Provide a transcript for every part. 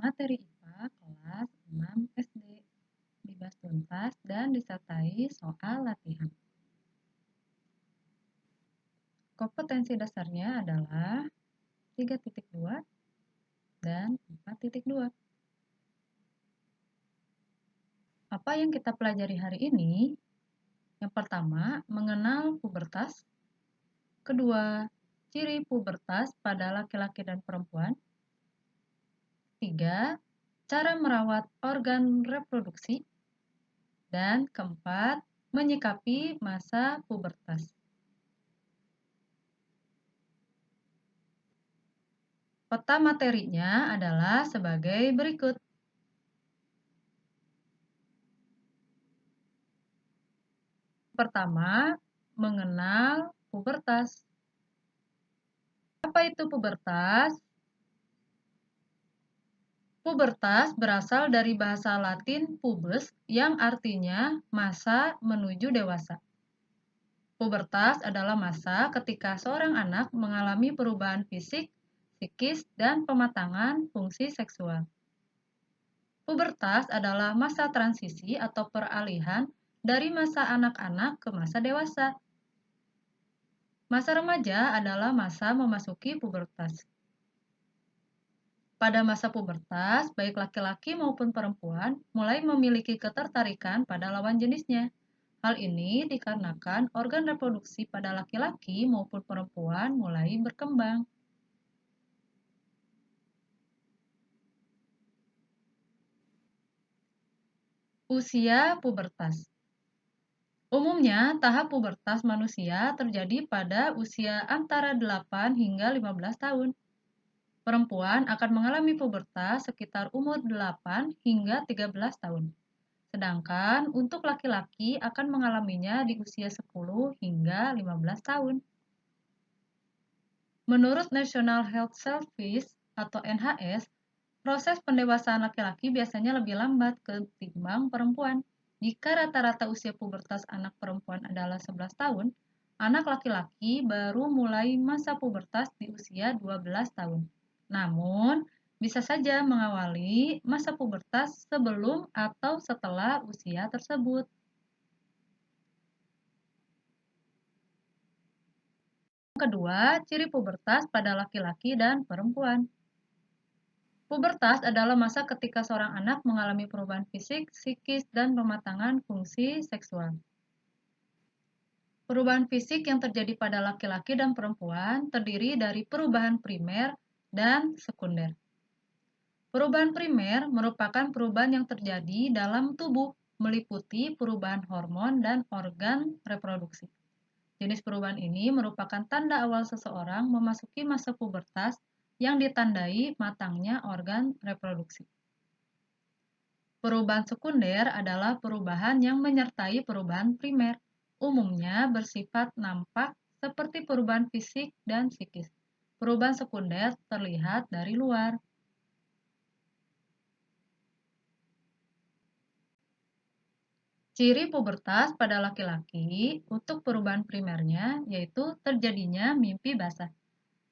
materi IPA kelas 6 SD. Dibahas tuntas dan disertai soal latihan. Kompetensi dasarnya adalah 3.2 dan 4.2. Apa yang kita pelajari hari ini? Yang pertama, mengenal pubertas. Kedua, ciri pubertas pada laki-laki dan perempuan. 3, cara merawat organ reproduksi. Dan keempat, menyikapi masa pubertas. Peta materinya adalah sebagai berikut. Pertama, mengenal pubertas. Apa itu pubertas? Pubertas berasal dari bahasa Latin pubes yang artinya masa menuju dewasa. Pubertas adalah masa ketika seorang anak mengalami perubahan fisik, psikis, dan pematangan fungsi seksual. Pubertas adalah masa transisi atau peralihan dari masa anak-anak ke masa dewasa. Masa remaja adalah masa memasuki pubertas. Pada masa pubertas, baik laki-laki maupun perempuan mulai memiliki ketertarikan pada lawan jenisnya. Hal ini dikarenakan organ reproduksi pada laki-laki maupun perempuan mulai berkembang. Usia pubertas. Umumnya, tahap pubertas manusia terjadi pada usia antara 8 hingga 15 tahun. Perempuan akan mengalami pubertas sekitar umur 8 hingga 13 tahun. Sedangkan untuk laki-laki akan mengalaminya di usia 10 hingga 15 tahun. Menurut National Health Service atau NHS, proses pendewasaan laki-laki biasanya lebih lambat ketimbang perempuan. Jika rata-rata usia pubertas anak perempuan adalah 11 tahun, anak laki-laki baru mulai masa pubertas di usia 12 tahun. Namun, bisa saja mengawali masa pubertas sebelum atau setelah usia tersebut. Kedua, ciri pubertas pada laki-laki dan perempuan. Pubertas adalah masa ketika seorang anak mengalami perubahan fisik, psikis, dan pematangan fungsi seksual. Perubahan fisik yang terjadi pada laki-laki dan perempuan terdiri dari perubahan primer dan sekunder. Perubahan primer merupakan perubahan yang terjadi dalam tubuh, meliputi perubahan hormon dan organ reproduksi. Jenis perubahan ini merupakan tanda awal seseorang memasuki masa pubertas yang ditandai matangnya organ reproduksi. Perubahan sekunder adalah perubahan yang menyertai perubahan primer, umumnya bersifat nampak seperti perubahan fisik dan psikis. Perubahan sekunder terlihat dari luar. Ciri pubertas pada laki-laki untuk perubahan primernya yaitu terjadinya mimpi basah.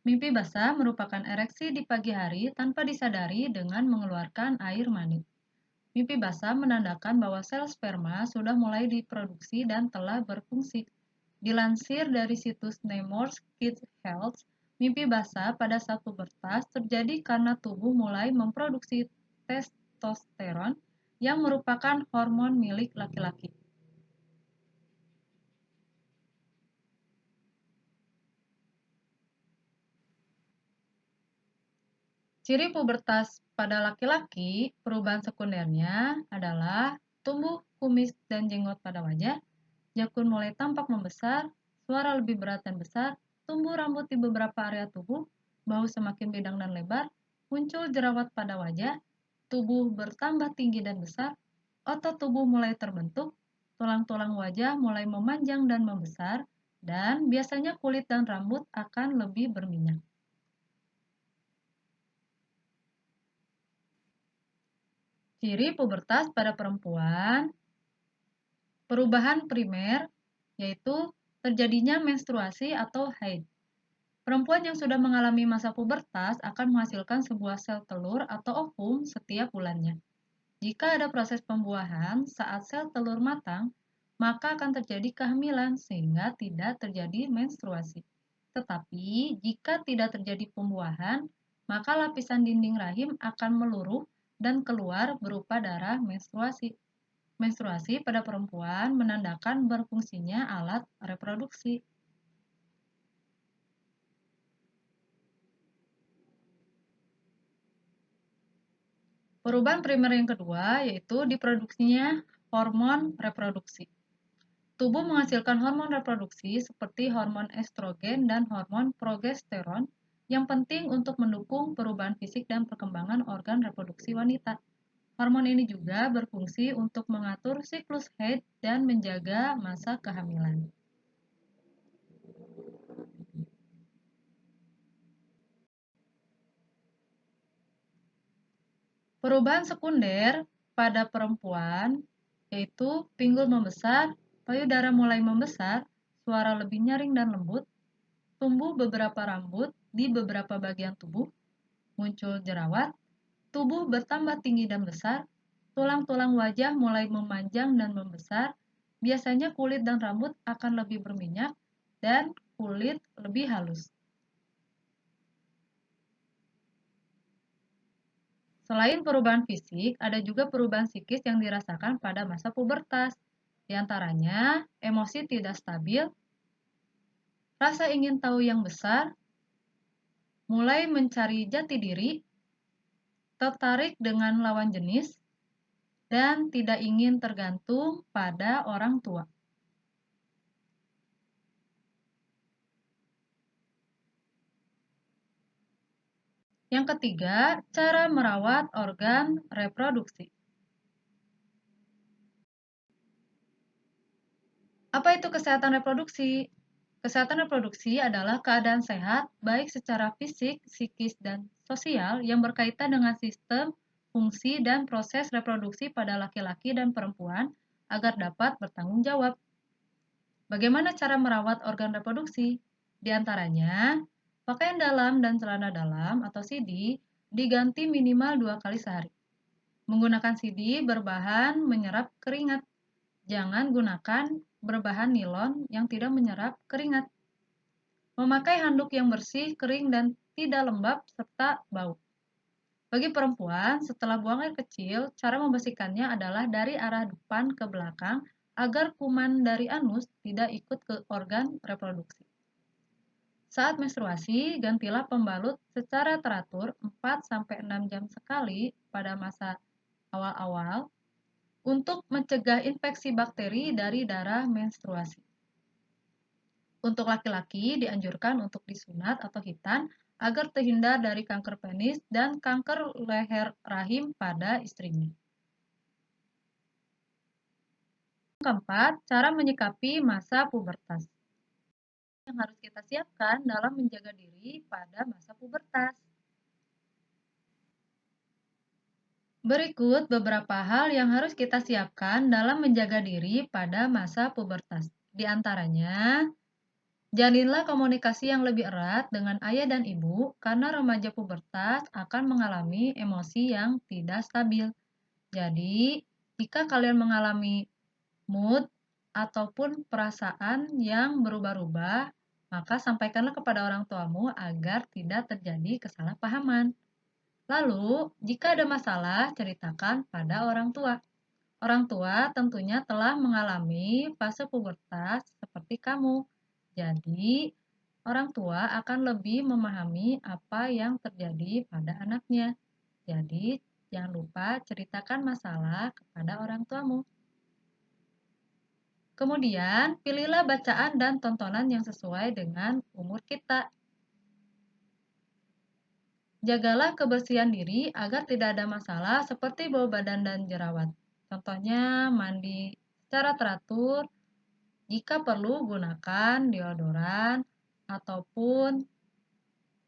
Mimpi basah merupakan ereksi di pagi hari tanpa disadari dengan mengeluarkan air mani. Mimpi basah menandakan bahwa sel sperma sudah mulai diproduksi dan telah berfungsi. Dilansir dari situs Nemours Kids Health, mimpi basah pada saat pubertas terjadi karena tubuh mulai memproduksi testosteron yang merupakan hormon milik laki-laki. Ciri pubertas pada laki-laki, perubahan sekundernya adalah tumbuh kumis dan jenggot pada wajah, jakun mulai tampak membesar, suara lebih berat dan besar, tumbuh rambut di beberapa area tubuh, bahu semakin bidang dan lebar, muncul jerawat pada wajah, tubuh bertambah tinggi dan besar, otot tubuh mulai terbentuk, tulang-tulang wajah mulai memanjang dan membesar, dan biasanya kulit dan rambut akan lebih berminyak. Ciri pubertas pada perempuan, perubahan primer, yaitu terjadinya menstruasi atau haid. Perempuan yang sudah mengalami masa pubertas akan menghasilkan sebuah sel telur atau ovum setiap bulannya. Jika ada proses pembuahan saat sel telur matang, maka akan terjadi kehamilan sehingga tidak terjadi menstruasi. Tetapi jika tidak terjadi pembuahan, maka lapisan dinding rahim akan meluruh dan keluar berupa darah menstruasi. Menstruasi pada perempuan menandakan berfungsinya alat reproduksi. Perubahan primer yang kedua yaitu diproduksinya hormon reproduksi. Tubuh menghasilkan hormon reproduksi seperti hormon estrogen dan hormon progesteron yang penting untuk mendukung perubahan fisik dan perkembangan organ reproduksi wanita. Hormon ini juga berfungsi untuk mengatur siklus haid dan menjaga masa kehamilan. Perubahan sekunder pada perempuan yaitu pinggul membesar, payudara mulai membesar, suara lebih nyaring dan lembut, tumbuh beberapa rambut di beberapa bagian tubuh, muncul jerawat, tubuh bertambah tinggi dan besar, tulang-tulang wajah mulai memanjang dan membesar, biasanya kulit dan rambut akan lebih berminyak, dan kulit lebih halus. Selain perubahan fisik, ada juga perubahan psikis yang dirasakan pada masa pubertas. Di antaranya, emosi tidak stabil, rasa ingin tahu yang besar, mulai mencari jati diri, tertarik dengan lawan jenis, dan tidak ingin tergantung pada orang tua. Yang ketiga, cara merawat organ reproduksi. Apa itu kesehatan reproduksi? Kesehatan reproduksi adalah keadaan sehat baik secara fisik, psikis, dan sosial yang berkaitan dengan sistem, fungsi, dan proses reproduksi pada laki-laki dan perempuan agar dapat bertanggung jawab. Bagaimana cara merawat organ reproduksi? Di antaranya, pakaian dalam dan celana dalam atau CD diganti minimal 2 kali sehari. Menggunakan CD berbahan menyerap keringat. Jangan gunakan berbahan nilon yang tidak menyerap keringat. Memakai handuk yang bersih, kering, dan tidak lembab, serta bau. Bagi perempuan, setelah buang air kecil, cara membersihkannya adalah dari arah depan ke belakang agar kuman dari anus tidak ikut ke organ reproduksi. Saat menstruasi, gantilah pembalut secara teratur 4-6 jam sekali pada masa awal-awal untuk mencegah infeksi bakteri dari darah menstruasi. Untuk laki-laki dianjurkan untuk disunat atau hitan agar terhindar dari kanker penis dan kanker leher rahim pada istrinya. Keempat, cara menyikapi masa pubertas. Yang harus kita siapkan dalam menjaga diri pada masa pubertas. Berikut beberapa hal yang harus kita siapkan dalam menjaga diri pada masa pubertas. Di antaranya, jalinlah komunikasi yang lebih erat dengan ayah dan ibu karena remaja pubertas akan mengalami emosi yang tidak stabil. Jadi, jika kalian mengalami mood ataupun perasaan yang berubah-ubah, maka sampaikanlah kepada orang tuamu agar tidak terjadi kesalahpahaman. Lalu, jika ada masalah, ceritakan pada orang tua. Orang tua tentunya telah mengalami fase pubertas seperti kamu. Jadi, orang tua akan lebih memahami apa yang terjadi pada anaknya. Jadi, jangan lupa ceritakan masalah kepada orang tuamu. Kemudian, pilihlah bacaan dan tontonan yang sesuai dengan umur kita. Jagalah kebersihan diri agar tidak ada masalah seperti bau badan dan jerawat. Contohnya, mandi secara teratur, jika perlu gunakan deodoran ataupun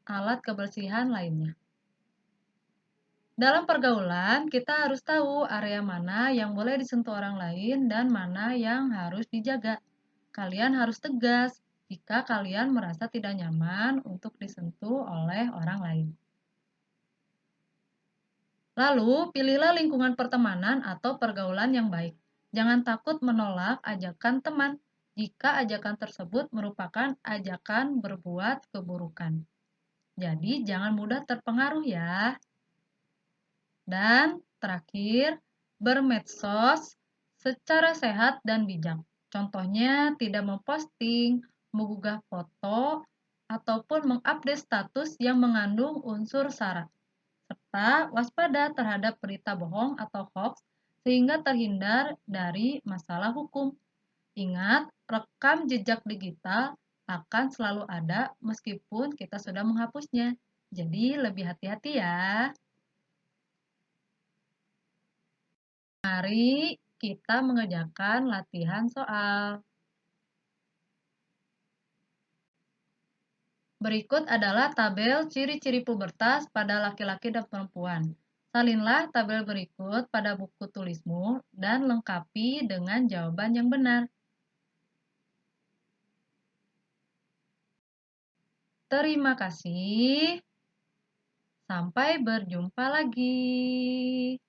alat kebersihan lainnya. Dalam pergaulan, kita harus tahu area mana yang boleh disentuh orang lain dan mana yang harus dijaga. Kalian harus tegas, jika kalian merasa tidak nyaman untuk disentuh oleh orang lain. Lalu, pilihlah lingkungan pertemanan atau pergaulan yang baik. Jangan takut menolak ajakan teman jika ajakan tersebut merupakan ajakan berbuat keburukan. Jadi, jangan mudah terpengaruh ya. Dan terakhir, bermedsos secara sehat dan bijak. Contohnya, tidak memposting, mengunggah foto, ataupun mengupdate status yang mengandung unsur sara. Serta waspada terhadap berita bohong atau hoax sehingga terhindar dari masalah hukum. Ingat, rekam jejak digital akan selalu ada meskipun kita sudah menghapusnya. Jadi lebih hati-hati ya. Mari kita mengerjakan latihan soal. Berikut adalah tabel ciri-ciri pubertas pada laki-laki dan perempuan. Salinlah tabel berikut pada buku tulismu dan lengkapi dengan jawaban yang benar. Terima kasih. Sampai berjumpa lagi.